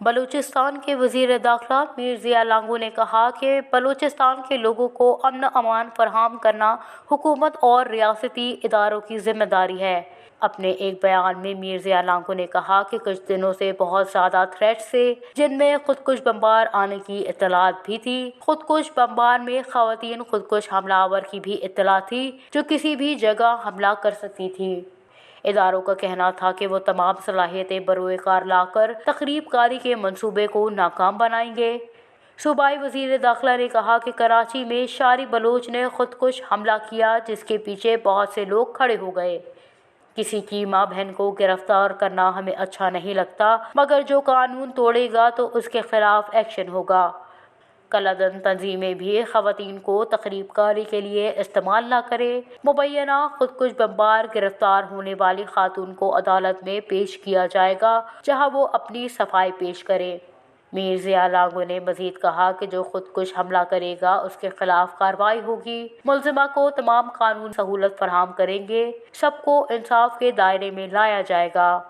بلوچستان کے وزیر داخلہ میر ضیاء لانگو نے کہا کہ بلوچستان کے لوگوں کو امن و امان فراہم کرنا حکومت اور ریاستی اداروں کی ذمہ داری ہے۔ اپنے ایک بیان میں میر ضیاء لانگو نے کہا کہ کچھ دنوں سے بہت زیادہ تھریٹس تھے جن میں خودکش بمبار آنے کی اطلاعات بھی تھی۔ خودکش بمبار میں خواتین خودکش حملہ آور کی بھی اطلاع تھی جو کسی بھی جگہ حملہ کر سکتی تھی۔ اداروں کا کہنا تھا کہ وہ تمام صلاحیتیں بروئے کار لا کر تخریب کاری کے منصوبے کو ناکام بنائیں گے۔ صوبائی وزیر داخلہ نے کہا کہ کراچی میں شاری بلوچ نے خودکش حملہ کیا جس کے پیچھے بہت سے لوگ کھڑے ہو گئے۔ کسی کی ماں بہن کو گرفتار کرنا ہمیں اچھا نہیں لگتا مگر جو قانون توڑے گا تو اس کے خلاف ایکشن ہوگا۔ کالعدم تنظیمیں بھی خواتین کو تخریب کاری کے لیے استعمال نہ کریں۔ مبینہ خودکش بمبار گرفتار ہونے والی خاتون کو عدالت میں پیش کیا جائے گا جہاں وہ اپنی صفائی پیش کرے۔ میر ضیاء لانگو نے مزید کہا کہ جو خودکش حملہ کرے گا اس کے خلاف کارروائی ہوگی۔ ملزمہ کو تمام قانون سہولت فراہم کریں گے۔ سب کو انصاف کے دائرے میں لایا جائے گا۔